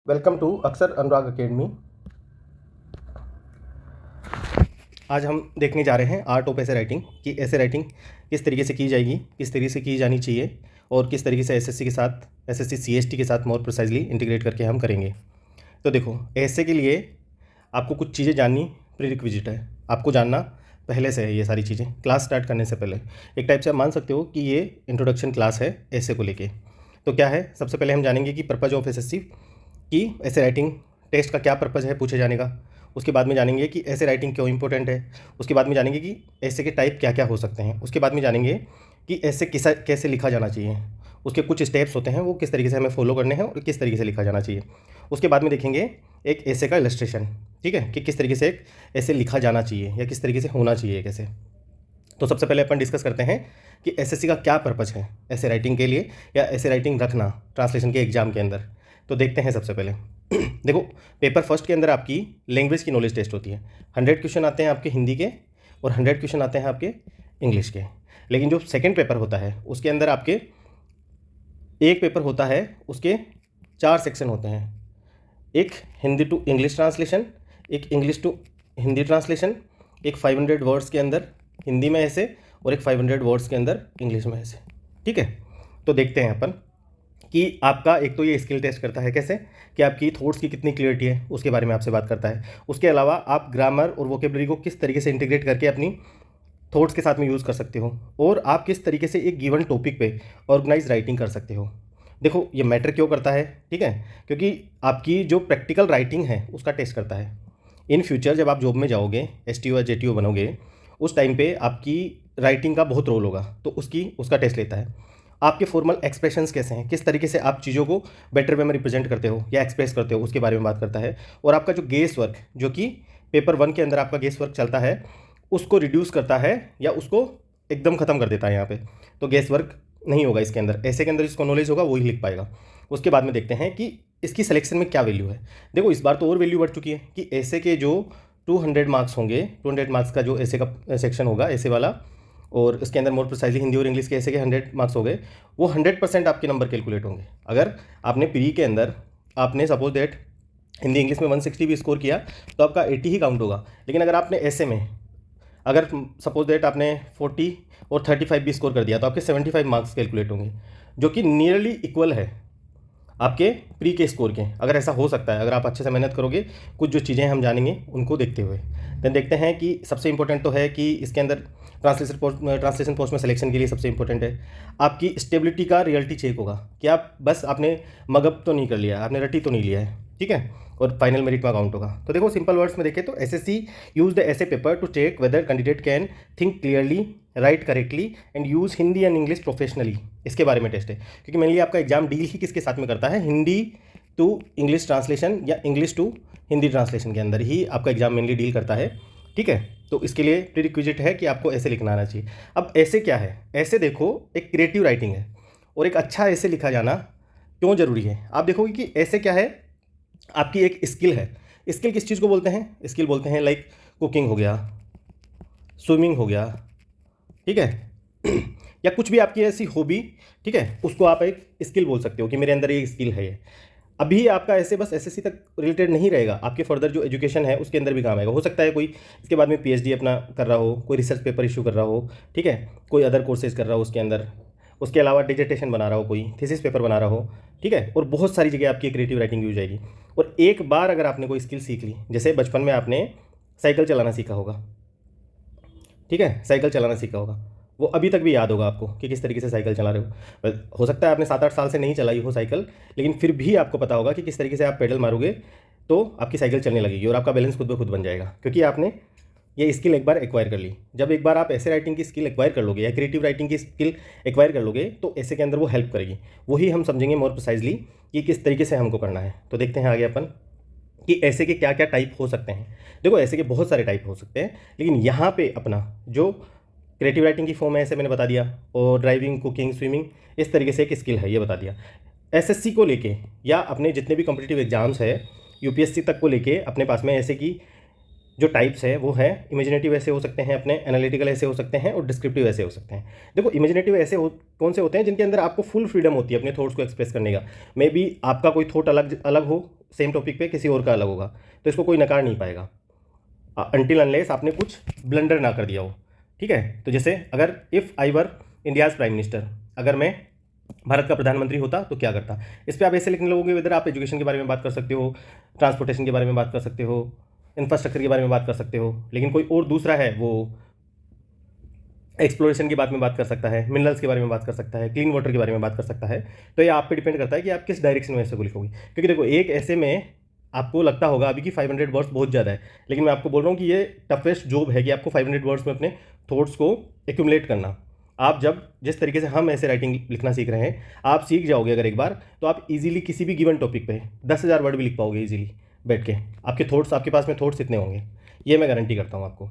Welcome to अक्षर अनुराग academy. आज हम देखने जा रहे हैं आर्ट ऑफ ऐसे राइटिंग कि ऐसे राइटिंग किस तरीके से की जाएगी, किस तरीके से की जानी चाहिए और किस तरीके से एसएससी के साथ, एसएससी सीएसटी के साथ मोर प्रिसाइजली इंटीग्रेट करके हम करेंगे। तो देखो, ऐसे के लिए आपको कुछ चीज़ें जाननी प्रीरिक्विजिट है, आपको जानना पहले से है ये सारी चीज़ें क्लास स्टार्ट करने से पहले। एक टाइप से आप मान सकते हो कि ये इंट्रोडक्शन क्लास है ऐसे को लेके। तो क्या है, सबसे पहले हम जानेंगे कि पर्पज़ ऑफ एसएससी कि ऐसे राइटिंग टेस्ट का क्या पर्पज़ है पूछे जाने का। उसके बाद में जानेंगे कि ऐसे राइटिंग क्यों इंपॉर्टेंट है। उसके बाद में जानेंगे कि ऐसे के टाइप क्या क्या हो सकते हैं। उसके बाद में जानेंगे कि ऐसे कैसे लिखा जाना चाहिए, उसके कुछ स्टेप्स होते हैं वो किस तरीके से हमें फॉलो करने हैं और किस तरीके से लिखा जाना चाहिए। उसके बाद में देखेंगे एक ऐसे का इलस्ट्रेशन, ठीक है, कि किस तरीके से एक ऐसे लिखा जाना चाहिए या किस तरीके से होना चाहिए कैसे। तो सबसे पहले अपन डिस्कस करते हैं कि एसएससी का क्या पर्पज़ है ऐसे राइटिंग के लिए या ऐसे राइटिंग रखना ट्रांसलेशन के एग्जाम के अंदर। तो देखते हैं सबसे पहले देखो, पेपर फर्स्ट के अंदर आपकी लैंग्वेज की नॉलेज टेस्ट होती है। 100 क्वेश्चन आते हैं आपके हिंदी के और 100 क्वेश्चन आते हैं आपके इंग्लिश के। लेकिन जो सेकंड पेपर होता है उसके अंदर आपके एक पेपर होता है, उसके 4 सेक्शन होते हैं। एक हिंदी टू इंग्लिश ट्रांसलेशन, एक इंग्लिश टू हिंदी ट्रांसलेशन, एक 500 वर्ड्स के अंदर हिंदी में ऐसे और एक 500 वर्ड्स के अंदर इंग्लिश में ऐसे, ठीक है। तो देखते हैं अपन कि आपका एक तो ये स्किल टेस्ट करता है कैसे कि आपकी थॉट्स की कितनी क्लियरिटी है, उसके बारे में आपसे बात करता है। उसके अलावा आप ग्रामर और वोकेबलरी को किस तरीके से इंटीग्रेट करके अपनी थॉट्स के साथ में यूज़ कर सकते हो और आप किस तरीके से एक गिवन टॉपिक पे ऑर्गेनाइज राइटिंग कर सकते हो। देखो, ये मैटर क्यों करता है, ठीक है, क्योंकि आपकी जो प्रैक्टिकल राइटिंग है उसका टेस्ट करता है। इन फ्यूचर जब आप जॉब में जाओगे, एसटीओ या जेटीओ बनोगे, उस टाइम पे आपकी राइटिंग का बहुत रोल होगा, तो उसका टेस्ट लेता है। आपके फॉर्मल एक्सप्रेशंस कैसे हैं, किस तरीके से आप चीज़ों को बेटर वे में रिप्रेजेंट करते हो या एक्सप्रेस करते हो, उसके बारे में बात करता है। और आपका जो गेस वर्क, जो कि पेपर 1 के अंदर आपका गेस वर्क चलता है, उसको रिड्यूस करता है या उसको एकदम ख़त्म कर देता है यहाँ पे। तो गेस वर्क नहीं होगा इसके अंदर। ऐसे के अंदर जिसको नॉलेज होगा वही लिख पाएगा। उसके बाद में देखते हैं कि इसकी सिलेक्शन में क्या वैल्यू है। देखो, इस बार तो और वैल्यू बढ़ चुकी है कि ऐसे के जो 200 मार्क्स होंगे, 200 मार्क्स का जो ऐसे का सेक्शन होगा ऐसे वाला, और इसके अंदर मोर प्रिसाइजली हिंदी और इंग्लिश के ऐसे के 100 मार्क्स हो गए, वो 100% आपके नंबर कैलकुलेट होंगे। अगर आपने प्री के अंदर आपने सपोज दैट हिंदी इंग्लिश में 160 भी स्कोर किया तो आपका 80 ही काउंट होगा। लेकिन अगर आपने ऐसे में अगर सपोज दैट आपने 40 और 35 भी स्कोर कर दिया तो आपके 75 मार्क्स कैलकुलेट होंगे, जो कि नियरली इक्वल है आपके प्री के स्कोर के। अगर ऐसा हो सकता है, अगर आप अच्छे से मेहनत करोगे, कुछ जो चीज़ें हम जानेंगे उनको देखते हुए। देन देखते हैं कि सबसे इंपॉर्टेंट तो है कि इसके अंदर ट्रांसलेशन पोस्ट में सिलेक्शन के लिए सबसे इंपॉर्टेंट है आपकी स्टेबिलिटी का रियलिटी चेक होगा कि आप बस आपने मगअप तो नहीं कर लिया, आपने रटी तो नहीं लिया है, ठीक है, और फाइनल मेरिट में काउंट होगा। तो देखो, सिंपल वर्ड्स में देखें तो SSC use the essay paper to check whether candidate can think clearly, write correctly and use Hindi and English professionally. इसके बारे में टेस्ट है, क्योंकि मेनली आपका एग्जाम डील ही किसके साथ में करता है, हिंदी टू इंग्लिश ट्रांसलेशन या इंग्लिश टू हिंदी ट्रांसलेशन के अंदर ही आपका एग्जाम मेनली डील करता है, ठीक है। तो इसके लिए प्रीरिक्विजिट है कि आपको ऐसे लिखना आना चाहिए। अब ऐसे क्या है, ऐसे देखो एक क्रिएटिव राइटिंग है और एक अच्छा ऐसे लिखा जाना क्यों ज़रूरी है। आप देखोगे कि ऐसे क्या है, आपकी एक स्किल है। स्किल किस चीज़ को बोलते हैं, स्किल बोलते हैं लाइक कुकिंग हो गया, स्विमिंग हो गया, ठीक है या कुछ भी आपकी ऐसी हॉबी, ठीक है, उसको आप एक स्किल बोल सकते हो कि मेरे अंदर ये स्किल है। ये अभी आपका ऐसे बस एसएससी तक रिलेटेड नहीं रहेगा, आपके फर्दर जो एजुकेशन है उसके अंदर भी काम आएगा। हो सकता है कोई इसके बाद में पीएचडी अपना कर रहा हो, कोई रिसर्च पेपर इशू कर रहा हो, ठीक है, कोई अदर कोर्सेज कर रहा हो उसके अंदर, उसके अलावा डिजर्टेशन बना रहा हो, कोई थीसिस पेपर बना रहा हो, ठीक है, और बहुत सारी जगह आपकी क्रिएटिव राइटिंग यूज जाएगी। और एक बार अगर आपने कोई स्किल सीख ली, जैसे बचपन में आपने साइकिल चलाना सीखा होगा, ठीक है, साइकिल चलाना सीखा होगा, वो अभी तक भी याद होगा आपको कि किस तरीके से साइकिल चला रहे हो। हो सकता है आपने 7-8 साल से नहीं चलाई हो साइकिल, लेकिन फिर भी आपको पता होगा कि किस तरीके से आप पेडल मारोगे तो आपकी साइकिल चलने लगेगी और आपका बैलेंस खुद ब खुद बन जाएगा, क्योंकि आपने ये स्किल एक बार एक्वायर कर ली। जब एक बार आप ऐसे राइटिंग की स्किल एक्वायर कर लोगे या क्रिएटिव राइटिंग की स्किल एक्वायर कर लोगे तो ऐसे के अंदर वो हेल्प करेगी। वही हम समझेंगे मोर प्रिसाइजली कि किस तरीके से हमको करना है। तो देखते हैं आगे अपन कि ऐसे के क्या क्या टाइप हो सकते हैं। देखो, ऐसे के बहुत सारे टाइप हो सकते हैं, लेकिन यहाँ पे अपना जो क्रिएटिव राइटिंग की फॉर्म है ऐसे मैंने बता दिया, और ड्राइविंग, कुकिंग, स्विमिंग इस तरीके से एक स्किल है ये बता दिया। एसएससी को लेके या अपने जितने भी कॉम्पिटिटिव एग्जाम्स है यूपीएससी तक को लेके अपने पास में ऐसे की जो टाइप्स है वो है इमेजिनेटिव ऐसे हो सकते हैं, अपने एनालिटिकल ऐसे हो सकते हैं और डिस्क्रिप्टिव ऐसे हो सकते हैं। देखो, इमेजिनेटिव ऐसे कौन से होते हैं जिनके अंदर आपको फुल फ्रीडम होती है अपने थॉट्स को एक्सप्रेस करने का। मे बी आपका कोई थॉट अलग अलग हो, सेम टॉपिक पे किसी और का अलग होगा, तो इसको कोई नकार नहीं पाएगा अनटिल अनलेस आपने कुछ ब्लंडर ना कर दिया हो। ठीक है, तो जैसे अगर if I were India's prime minister, अगर मैं भारत का प्रधानमंत्री होता तो क्या करता, इस पर आप ऐसे लिखने लगोगे। वेदर आप एजुकेशन के बारे में बात कर सकते हो, ट्रांसपोर्टेशन के बारे में बात कर सकते हो, इंफ्रास्ट्रक्चर के बारे में बात कर सकते हो, लेकिन कोई और दूसरा है वो एक्सप्लोरेशन की बात में बात कर सकता है, मिनरल्स के बारे में बात कर सकता है, क्लीन वाटर के बारे में बात कर सकता है। तो ये आप पे डिपेंड करता है कि आप किस डायरेक्शन में ऐसे को लिखोगे। क्योंकि देखो, एक ऐसे में आपको लगता होगा अभी कि 500 वर्ड्स बहुत ज़्यादा है, लेकिन मैं आपको बोल रहा हूँ कि ये टफेस्ट जॉब है कि आपको 500 वर्ड्स में अपने थॉट्स को एक्यूमुलेट करना। आप जब जिस तरीके से हम ऐसे राइटिंग लिखना सीख रहे हैं, आप सीख जाओगे अगर एक बार, तो आप इजीली किसी भी गिवन टॉपिक पे 10,000 वर्ड भी लिख पाओगे इजीली बैठ के। आपके थॉट्स, आपके पास में थॉट्स इतने होंगे, ये मैं गारंटी करता हूँ आपको।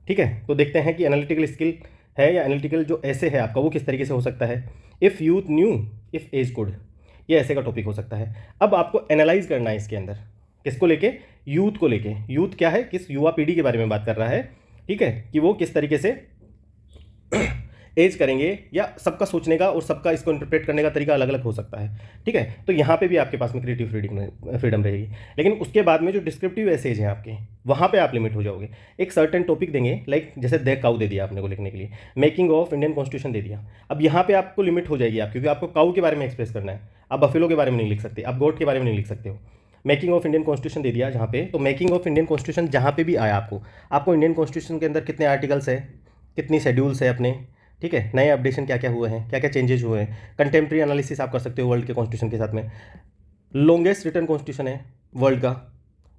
ठीक है, तो देखते हैं कि एनालिटिकल स्किल है या एनालिटिकल जो ऐसे है आपका, वो किस तरीके से हो सकता है। If youth knew if age could, ये ऐसे का टॉपिक हो सकता है। अब आपको एनालाइज करना है इसके अंदर, किसको लेके, यूथ को लेके। यूथ क्या है, किस युवा पीढ़ी के बारे में बात कर रहा है। ठीक है, कि वो किस तरीके से एज करेंगे, या सबका सोचने का और सबका इसको इंटरप्रेट करने का तरीका अलग अलग हो सकता है। ठीक है, तो यहाँ पे भी आपके पास में क्रिएटिव फ्रीडम रहेगी। लेकिन उसके बाद में जो डिस्क्रिप्टिव एसेज हैं आपके, वहाँ पे आप लिमिट हो जाओगे। एक सर्टेन टॉपिक देंगे, लाइक जैसे द काऊ दे दिया आपने को लिखने के लिए, मेकिंग ऑफ इंडियन कॉन्स्टिट्यूशन दे दिया। अब यहाँ पे आपको लिमिट हो जाएगी आप, क्योंकि आपको काऊ के बारे में एक्सप्रेस करना है। आप बफेलो के बारे में नहीं लिख सकते, आप गोट के बारे में नहीं लिख सकते हो। मेकिंग ऑफ इंडियन कॉन्स्टिट्यूशन दे दिया जहाँ पे, तो मेकिंग ऑफ इंडियन कॉन्स्टिट्यूशन जहाँ पे भी आया आपको इंडियन कॉन्स्टिट्यूशन के अंदर कितने आर्टिकल्स है, कितनी शेड्यूल्स है अपने, ठीक है, नए अपडेशन क्या क्या हुए हैं, क्या क्या चेंजेस हुए हैं, कंटेम्प्रेरी एनालिसिस आप कर सकते हो वर्ल्ड के कॉन्स्टिट्यूशन के साथ में। लॉन्गेस्ट रिटर्न कॉन्स्टिट्यूशन है वर्ल्ड का,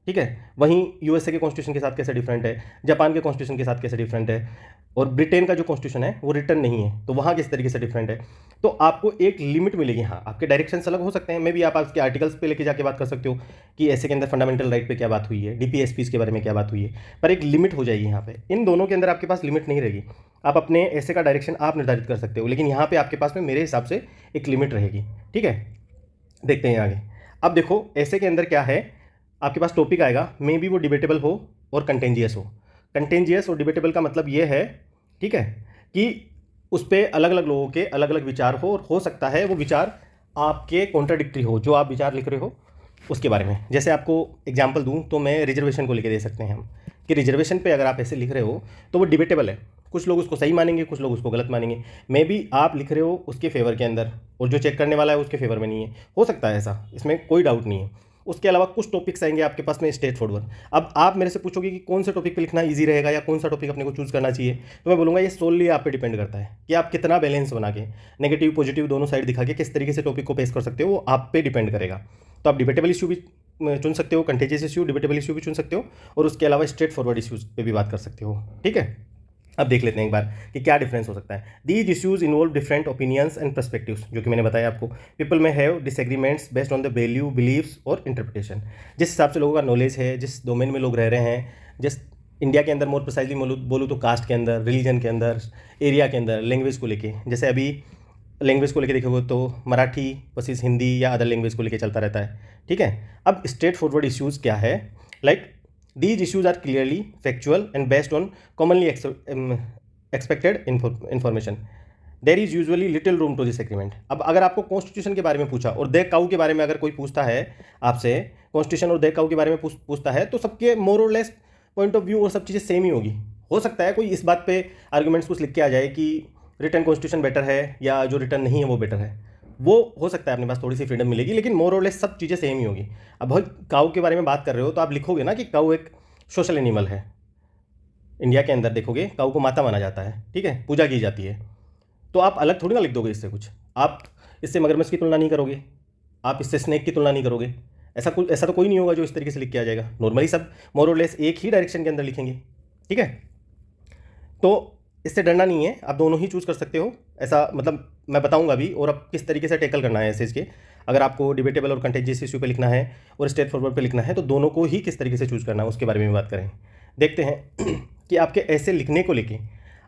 ठीक है, वहीं यूएसए के कॉन्स्टिट्यूशन के साथ कैसे डिफरेंट है, जापान के कॉन्स्टिट्यूशन के साथ कैसे डिफरेंट है, और ब्रिटेन का जो कॉन्स्टिट्यूशन है वो रिटर्न नहीं है, तो वहाँ किस तरीके से डिफरेंट है। तो आपको एक लिमिट मिलेगी। हाँ, आपके डायरेक्शंस अलग हो सकते हैं, मे भी आप आपके आर्टिकल्स पे लेके जाके बात कर सकते हो कि ऐसे के अंदर फंडामेंटल राइट पे क्या बात हुई है, डीपीएसपीस के बारे में क्या बात हुई है, पर एक लिमिट हो जाएगी यहाँ पे। इन दोनों के अंदर आपके पास लिमिट नहीं रहेगी, आप अपने ऐसे का डायरेक्शन आप निर्धारित कर सकते हो, लेकिन यहाँ पे आपके पास में मेरे हिसाब से एक लिमिट रहेगी। ठीक है, देखते हैं आगे। अब देखो, ऐसे के अंदर क्या है, आपके पास टॉपिक आएगा, मे बी वो डिबेटेबल हो और कंटेंजियस हो। कंटेंजियस और डिबेटेबल का मतलब ये है, ठीक है, कि उस पर अलग अलग लोगों के अलग अलग विचार हो, और हो सकता है वो विचार आपके कॉन्ट्राडिक्टरी हो, जो आप विचार लिख रहे हो उसके बारे में। जैसे आपको एग्जांपल दूं तो मैं रिजर्वेशन को लेके दे सकते हैं हम, कि रिजर्वेशन पे अगर आप ऐसे लिख रहे हो तो वो डिबेटेबल है। कुछ लोग उसको सही मानेंगे, कुछ लोग उसको गलत मानेंगे। मे बी आप लिख रहे हो उसके फेवर के अंदर, और जो चेक करने वाला है उसके फेवर में नहीं है, हो सकता है ऐसा, इसमें कोई डाउट नहीं है। उसके अलावा कुछ टॉपिक्स आएंगे आपके पास में स्ट्रेट फॉरवर्ड। अब आप मेरे से पूछोगे कि कौन से टॉपिक पे लिखना ईजी रहेगा, या कौन सा टॉपिक अपने को चूज़ करना चाहिए, तो मैं बोलूँगा ये सोलली आप पे डिपेंड करता है कि आप कितना बैलेंस बना के, नेगेटिव पॉजिटिव दोनों साइड दिखा के किस तरीके से टॉपिक को पेश कर सकते हो, वो आप पे डिपेंड करेगा। तो आप डिबेटेबल इशू भी चुन सकते हो, कंटेजियस इशू, डिबेटेबल इशू भी चुन सकते हो, और उसके अलावा स्ट्रेट फॉरवर्ड इशूज़ पे भी बात कर सकते हो। ठीक है, अब देख लेते हैं एक बार कि क्या डिफरेंस हो सकता है। These issues involve different opinions and perspectives, जो कि मैंने बताया आपको। पीपल में have disagreements based on the value, beliefs और इंटरप्रिटेशन। जिस हिसाब से लोगों का नॉलेज है, जिस डोमेन में लोग रह रहे हैं, जिस इंडिया के अंदर मोर प्रिसाइजली बोलूँ तो कास्ट के अंदर, रिलीजन के अंदर, एरिया के अंदर, लैंग्वेज को लेके, जैसे अभी लैंग्वेज को लेके देखोगे तो मराठी वर्सेस हिंदी या अदर लैंग्वेज को लेके चलता रहता है। ठीक है, अब स्ट्रेट फॉरवर्ड इश्यूज़ क्या है, like these issues are clearly factual and based on commonly expected information. There is usually little room to disagreement. अब अगर आपको कॉन्स्टिट्यूशन के बारे में पूछा और दे काऊ के बारे में अगर कोई पूछता है आपसे, कॉन्स्टिट्यूशन और दे काऊ के बारे में पूछता है, तो सबके मोर और लेस पॉइंट ऑफ व्यू और सब चीज़ें सेम ही होगी। हो सकता है कोई इस बात पे आर्गूमेंट्स कुछ लिख के आ जाए कि रिटर्न कॉन्स्टिट्यूशन बेटर है या जो रिटर्न नहीं है वो बेटर है, वो हो सकता है अपने पास थोड़ी सी फ्रीडम मिलेगी, लेकिन मोर और लेस सब चीज़ें सेम ही होगी। अब भाई काऊ के बारे में बात कर रहे हो तो आप लिखोगे ना कि काऊ एक सोशल एनिमल है। इंडिया के अंदर देखोगे काऊ को माता माना जाता है, ठीक है, पूजा की जाती है, तो आप अलग थोड़ी ना लिख दोगे इससे कुछ। आप इससे मगरमच्छ की तुलना नहीं करोगे, आप इससे स्नेक की तुलना नहीं करोगे। ऐसा तो कोई नहीं होगा जो इस तरीके से लिख के आ जाएगा। नॉर्मली सब मोर और लेस एक ही डायरेक्शन के अंदर लिखेंगे। ठीक है, तो इससे डरना नहीं है, आप दोनों ही चूज़ कर सकते हो। ऐसा मतलब मैं बताऊंगा भी, और अब किस तरीके से टैकल करना है ऐसे इसके। अगर आपको डिबेटेबल और कंटेंजियस इशू पे लिखना है और स्ट्रेट फॉरवर्ड पे लिखना है, तो दोनों को ही किस तरीके से चूज़ करना है उसके बारे में बात करें। देखते हैं कि आपके ऐसे लिखने को लेके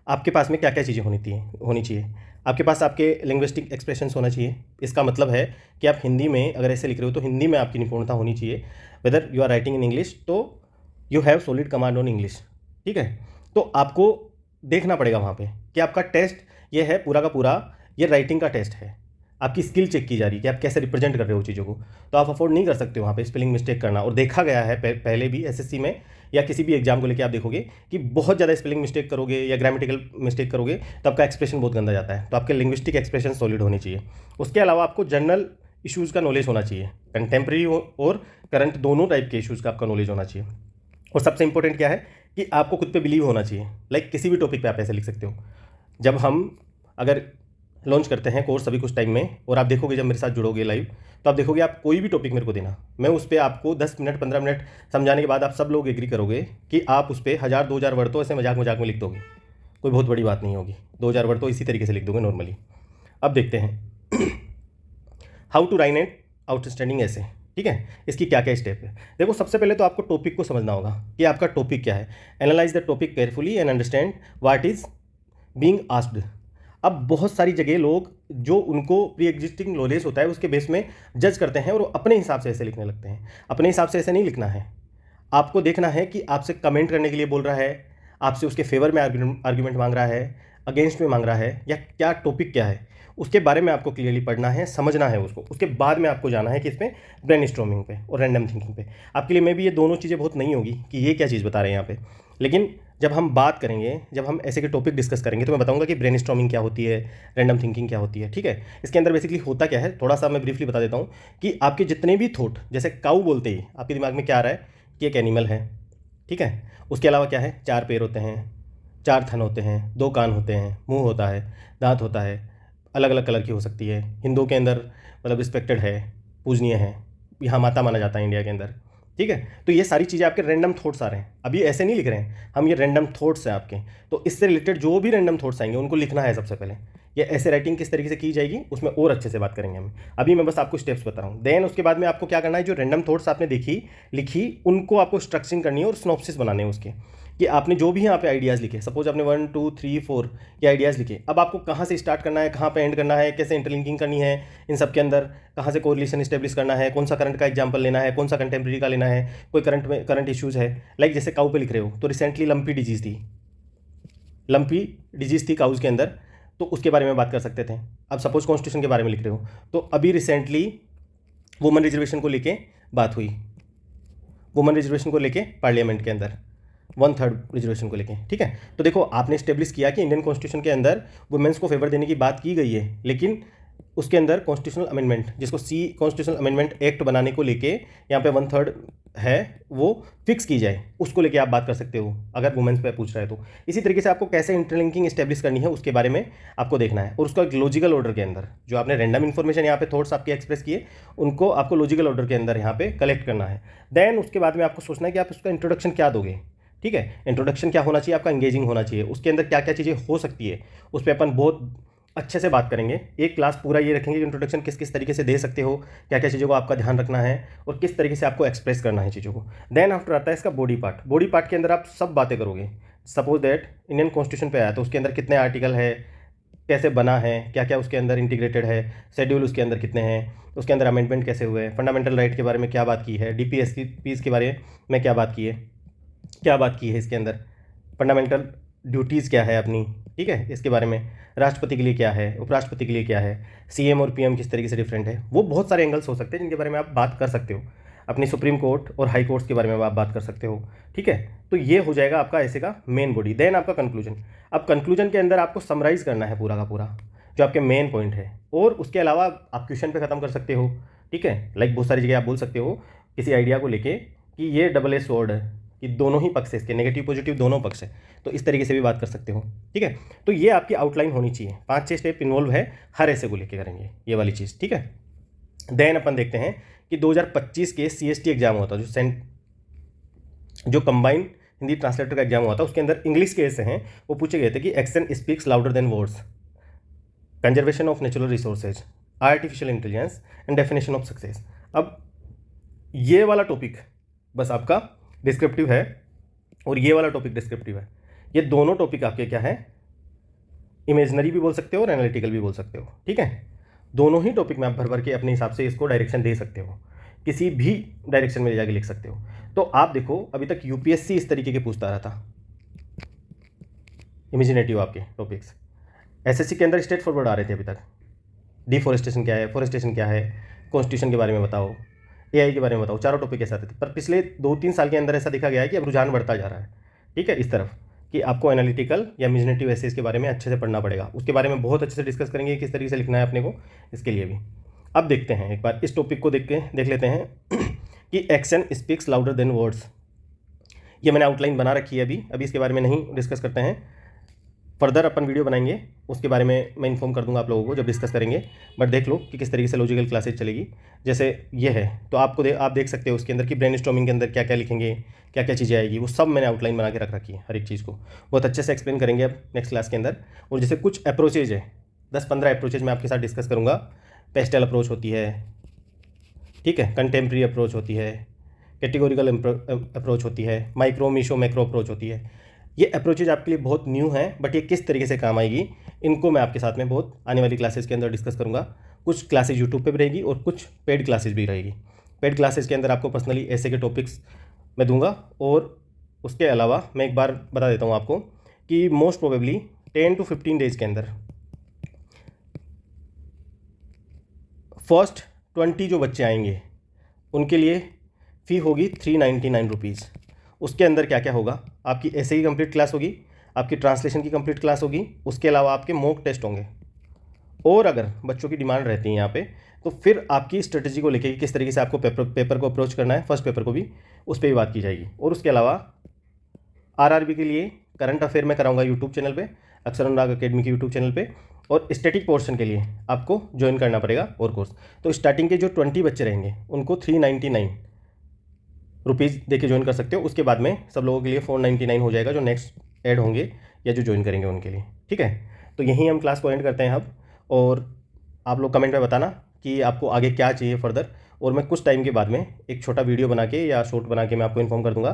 आपके पास में क्या क्या चीज़ें होनी चाहिए। आपके पास आपके लिंग्विस्टिक एक्सप्रेशंस होना चाहिए। इसका मतलब है कि आप हिंदी में अगर ऐसे लिख रहे हो तो हिंदी में आपकी निपुणता होनी चाहिए। Whether you are writing in English, तो you have solid command on English. ठीक है, तो आपको देखना पड़ेगा वहाँ पे कि आपका टेस्ट ये है पूरा का पूरा, ये राइटिंग का टेस्ट है। आपकी स्किल चेक की जा रही है कि आप कैसे रिप्रेजेंट कर रहे हो चीज़ों को। तो आप अफोर्ड नहीं कर सकते हो वहाँ पे स्पेलिंग मिस्टेक करना। और देखा गया है पहले भी एसएससी में या किसी भी एग्जाम को लेकर आप देखोगे कि बहुत ज़्यादा स्पेलिंग मिस्टेक करोगे या ग्रामेटिकल मिस्टेक करोगे तो आपका एक्सप्रेशन बहुत गंदा जाता है। तो आपके लिंग्विस्टिक एक्सप्रेशन सॉलिड होनी चाहिए। उसके अलावा आपको जनरल इश्यूज़ का नॉलेज होना चाहिए, कंटेम्प्रेरी और करंट दोनों टाइप के इश्यूज़ का आपका नॉलेज होना चाहिए। और सबसे इंपॉर्टेंट क्या है कि आपको खुद पे बिलीव होना चाहिए। लाइक किसी भी टॉपिक पे आप ऐसे लिख सकते हो। जब हम अगर लॉन्च करते हैं कोर्स अभी कुछ टाइम में, और आप देखोगे जब मेरे साथ जुड़ोगे लाइव, तो आप देखोगे आप कोई भी टॉपिक मेरे को देना, मैं उस पर आपको 10 मिनट 15 मिनट समझाने के बाद आप सब लोग एग्री करोगे कि आप उस पर 1000-2000 वर्ड तो ऐसे मजाक मजाक में लिख दोगे। कोई बहुत बड़ी बात नहीं होगी, 2000 वर्ड तो इसी तरीके से लिख दोगे नॉर्मली। अब देखते हैं how to write an outstanding essay. ठीक है, इसकी क्या क्या स्टेप है। देखो, सबसे पहले तो आपको टॉपिक को समझना होगा कि आपका टॉपिक क्या है। Analyse the topic carefully and understand what is being asked. अब बहुत सारी जगह लोग जो उनको प्री एग्जिस्टिंग नॉलेज होता है उसके बेस में जज करते हैं और वो अपने हिसाब से ऐसे लिखने लगते हैं। अपने हिसाब से ऐसे नहीं लिखना है। आपको देखना है कि आपसे कमेंट करने के लिए बोल रहा है, आपसे उसके फेवर में आर्ग्यूमेंट मांग रहा है, अगेंस्ट में मांग रहा है, या क्या टॉपिक क्या है उसके बारे में आपको क्लियरली पढ़ना है, समझना है उसको। उसके बाद में आपको जाना है कि इसमें ब्रेनस्टॉर्मिंग पे और रैंडम थिंकिंग पे। आपके लिए मे भी ये दोनों चीज़ें बहुत नहीं होगी कि ये क्या चीज़ बता रहे हैं यहाँ पे, लेकिन जब हम बात करेंगे, जब हम ऐसे के टॉपिक डिस्कस करेंगे तो मैं बताऊंगा कि ब्रेनस्टॉर्मिंग क्या होती है, रैंडम थिंकिंग क्या होती है। ठीक है, इसके अंदर बेसिकली होता क्या है थोड़ा सा मैं ब्रीफली बता देता हूँ कि आपके जितने भी थॉट, जैसे काऊ बोलते ही आपके दिमाग में क्या आ रहा है कि एक एनिमल है। ठीक है, उसके अलावा क्या है, 4 पैर होते हैं, 4 थन होते हैं, 2 कान होते हैं, मुंह होता है, दांत होता है, अलग अलग कलर की हो सकती है। हिंदुओं के अंदर मतलब रिस्पेक्टेड है, पूजनीय है, यहाँ माता माना जाता है इंडिया के अंदर। ठीक है, तो ये सारी चीज़ें आपके रैंडम थॉट्स आ रहे हैं, अभी ऐसे नहीं लिख रहे हैं हम, ये रैंडम थॉट्स हैं आपके। तो इससे रिलेटेड जो भी रैंडम थॉट्स आएंगे उनको लिखना है सबसे पहले। ये ऐसे राइटिंग किस तरीके से की जाएगी उसमें और अच्छे से बात करेंगे हम। अभी मैं बस आपको स्टेप्स बता रहा हूँ। देन उसके बाद में आपको क्या करना है, जो रैंडम थॉट्स आपने लिखी उनको आपको स्ट्रक्चरिंग करनी है और सिनॉप्सिस बनाने हैं उसके, कि आपने जो भी यहाँ पे आइडियाज़ लिखे, सपोज आपने 1 2 3 4 ये आइडियाज़ लिखे, अब आपको कहाँ से स्टार्ट करना है, कहाँ पे एंड करना है, कैसे इंटरलिंकिंग करनी है इन सब के अंदर, कहाँ से कोरिलेशन इस्टेब्लिश करना है, कौन सा करंट का एग्जांपल लेना है, कौन सा कंटेम्प्रेरी का लेना है, कोई करंट इश्यूज़ है। लाइक जैसे काऊ पे लिख रहे हो तो रिसेंटली लंपी डिजीज़ थी काउज़ के अंदर, तो उसके बारे में बात कर सकते थे। अब सपोज कॉन्स्टिट्यूशन के बारे में लिख रहे हो तो अभी रिसेंटली वुमेन रिजर्वेशन को लेके बात हुई, वुमेन रिजर्वेशन को लेके पार्लियामेंट के अंदर 1/3 रिजर्वेशन को लेके। ठीक है, तो देखो आपने स्टेब्लिश किया कि इंडियन कॉन्स्टिट्यूशन के अंदर वुमेन्स को फेवर देने की बात की गई है, लेकिन उसके अंदर कॉन्स्टिट्यूशनल अमेंडमेंट, जिसको कॉन्स्टिट्यूशनल अमेंडमेंट एक्ट बनाने को लेके यहाँ पे 1/3 है वो फिक्स की जाए, उसको लेके आप बात कर सकते हो अगर वुमेन्स पे पूछ रहा है तो। इसी तरीके से आपको कैसे इंटरलिंकिंग स्टेब्लिश करनी है उसके बारे में आपको देखना है, और उसका एक लॉजिकल ऑर्डर के अंदर जो आपने रैंडम इन्फॉर्मेशन यहाँ पे थॉट्स आपके एक्सप्रेस किए उनको आपको लॉजिकल ऑर्डर के अंदर यहाँ पे कलेक्ट करना है। देन उसके बाद में आपको सोचना है कि आप उसका इंट्रोडक्शन क्या दोगे। ठीक है, इंट्रोडक्शन क्या होना चाहिए आपका, एंगेजिंग होना चाहिए। उसके अंदर क्या क्या चीज़ें हो सकती है उस पर अपन बहुत अच्छे से बात करेंगे। एक क्लास पूरा ये रखेंगे कि इंट्रोडक्शन किस किस तरीके से दे सकते हो, क्या क्या चीज़ों को आपका ध्यान रखना है और किस तरीके से आपको एक्सप्रेस करना है चीज़ों को। देन आफ्टर आता है इसका बॉडी पार्ट। बॉडी पार्ट के अंदर आप सब बातें करोगे। सपोज दैट इंडियन कॉन्स्टिट्यूशन पे आया तो उसके अंदर कितने आर्टिकल है, कैसे बना है, क्या क्या उसके अंदर इंटीग्रेटेड है, शेड्यूल उसके अंदर कितने हैं, उसके अंदर अमेंडमेंट कैसे हुए, फंडामेंटल राइट के बारे में क्या बात की है, डीपीएस की पीस के बारे में क्या बात की है इसके अंदर, फंडामेंटल ड्यूटीज़ क्या है अपनी। ठीक है, इसके बारे में राष्ट्रपति के लिए क्या है, उपराष्ट्रपति के लिए क्या है, सीएम और पीएम किस तरीके से डिफरेंट है। वो बहुत सारे एंगल्स हो सकते हैं जिनके बारे में आप बात कर सकते हो। अपनी सुप्रीम कोर्ट और हाई कोर्ट्स के बारे में आप बात कर सकते हो। ठीक है, तो ये हो जाएगा आपका ऐसे का मेन बॉडी। देन आपका कंक्लूजन। अब कंक्लूजन के अंदर आपको समराइज़ करना है पूरा का पूरा जो आपके मेन पॉइंट है, और उसके अलावा आप क्वेश्चन पे ख़त्म कर सकते हो। ठीक है, लाइक बहुत सारी जगह आप बोल सकते हो किसी आइडिया को लेके कि ये डबल एज स्वॉर्ड है, कि दोनों ही पक्ष है इसके, नेगेटिव पॉजिटिव दोनों पक्ष है, तो इस तरीके से भी बात कर सकते हो। ठीक है, तो ये आपकी आउटलाइन होनी चाहिए। 5-6 स्टेप इन्वॉल्व है, हर ऐसे को लेके करेंगे ये वाली चीज़। ठीक है, देन अपन देखते हैं कि 2025 के सीएसटी एग्जाम हुआ था, जो कंबाइंड हिंदी ट्रांसलेटर का एग्जाम हुआ था, उसके अंदर इंग्लिश के ऐसे हैं वो पूछे गए थे कि action speaks louder than words, conservation of natural resources, artificial intelligence and definition of success. अब ये वाला टॉपिक बस आपका डिस्क्रिप्टिव है और ये वाला टॉपिक डिस्क्रिप्टिव है। ये दोनों टॉपिक आपके क्या है, इमेजनरी भी बोल सकते हो और एनालिटिकल भी बोल सकते हो। ठीक है, दोनों ही टॉपिक में आप भर भर के अपने हिसाब से इसको डायरेक्शन दे सकते हो, किसी भी डायरेक्शन में जाके लिख सकते हो। तो आप देखो अभी तक यूपीएससी इस तरीके के पूछता रहा था, इमेजिनेटिव आपके टॉपिक्स। एसएससी के अंदर स्ट्रेट फॉरवर्ड आ रहे थे अभी तक, डिफॉरेस्टेशन क्या है, फॉरेस्टेशन क्या है, कॉन्स्टिट्यूशन के बारे में बताओ, AI के बारे में बताओ। चारों टॉपिक के साथ थे, पर पिछले 2-3 साल के अंदर ऐसा देखा गया है कि अब रुझान बढ़ता जा रहा है, ठीक है, इस तरफ कि आपको एनालिटिकल या इमेजिनेटिव एसेस के बारे में अच्छे से पढ़ना पड़ेगा। उसके बारे में बहुत अच्छे से डिस्कस करेंगे किस तरीके से लिखना है अपने को, इसके लिए भी। अब देखते हैं एक बार इस टॉपिक को देख लेते हैं कि action speaks louder than words. ये मैंने आउटलाइन बना रखी है अभी इसके बारे में नहीं डिस्कस करते हैं, फर्दर अपन वीडियो बनाएंगे उसके बारे में मैं इन्फॉर्म कर दूंगा आप लोगों को जब डिस्कस करेंगे। बट देख लो कि किस तरीके से लॉजिकल क्लासेज चलेगी। जैसे ये है तो आप देख सकते हो उसके अंदर कि ब्रेनस्टॉर्मिंग के अंदर क्या क्या लिखेंगे, क्या क्या चीज़ें आएगी, वो सब मैंने आउटलाइन बना के रख रखी है। हर एक चीज़ को बहुत अच्छे से एक्सप्लेन करेंगे अब नेक्स्ट क्लास के अंदर। और जैसे कुछ अप्रोचेज है, 10-15 अप्रोचेज मैं आपके साथ डिस्कस करूँगा। पेस्टल अप्रोच होती है, ठीक है, कंटेम्प्रेरी अप्रोच होती है, कैटेगोरिकल अप्रोच होती है, माइक्रो मीशो मैक्रो अप्रोच होती है। ये अप्रोचेज आपके लिए बहुत न्यू हैं, बट ये किस तरीके से काम आएगी इनको मैं आपके साथ में बहुत आने वाली क्लासेस के अंदर डिस्कस करूँगा। कुछ क्लासेज यूट्यूब पे भी रहेगी और कुछ पेड क्लासेज भी रहेगी। पेड क्लासेज के अंदर आपको पर्सनली ऐसे के टॉपिक्स मैं दूंगा। और उसके अलावा मैं एक बार बता देता हूँ आपको कि मोस्ट प्रोबेबली 10 to 15 डेज़ के अंदर फर्स्ट 20 जो बच्चे आएंगे उनके लिए फ़ी होगी 399 रुपीज़। उसके अंदर क्या क्या होगा, आपकी ऐसे ही कंप्लीट क्लास होगी, आपकी ट्रांसलेशन की कंप्लीट क्लास होगी, उसके अलावा आपके मॉक टेस्ट होंगे। और अगर बच्चों की डिमांड रहती है यहाँ पे तो फिर आपकी स्ट्रेटजी को लेके किस तरीके से आपको पेपर को अप्रोच करना है, फर्स्ट पेपर को भी, उस पर भी बात की जाएगी। और उसके अलावा RRB के लिए करंट अफेयर में कराऊंगा यूट्यूब चैनल पे, अक्षर अनुराग अकेडमी के यूट्यूब चैनल पे। और स्टैटिक पोर्शन के लिए आपको ज्वाइन करना पड़ेगा और कोर्स। तो स्टार्टिंग के जो 20 बच्चे रहेंगे उनको 399 रुपीज़ दे के ज्वाइन कर सकते हो। उसके बाद में सब लोगों के लिए 499 हो जाएगा जो नेक्स्ट ऐड होंगे या जो ज्वाइन करेंगे उनके लिए, ठीक है। तो यहीं हम क्लास को एंड करते हैं अब। और आप लोग कमेंट में बताना कि आपको आगे क्या चाहिए फर्दर। और मैं कुछ टाइम के बाद में एक छोटा वीडियो बना के या शॉर्ट बना के मैं आपको इन्फॉर्म कर दूंगा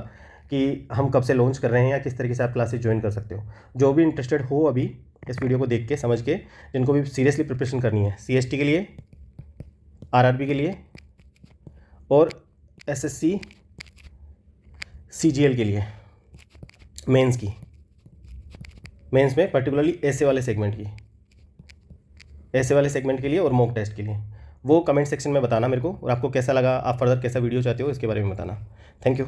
कि हम कब से लॉन्च कर रहे हैं या किस तरीके से आप क्लासेस ज्वाइन कर सकते हो। जो भी इंटरेस्टेड हो अभी इस वीडियो को देख के समझ के, जिनको भी सीरियसली प्रिपरेशन करनी है CST के लिए, RRB के लिए और SSC CGL के लिए, मेंस में पर्टिकुलरली ऐसे वाले सेगमेंट के लिए और मॉक टेस्ट के लिए, वो कमेंट सेक्शन में बताना मेरे को। और आपको कैसा लगा, आप फर्दर कैसा वीडियो चाहते हो इसके बारे में बताना। Thank you.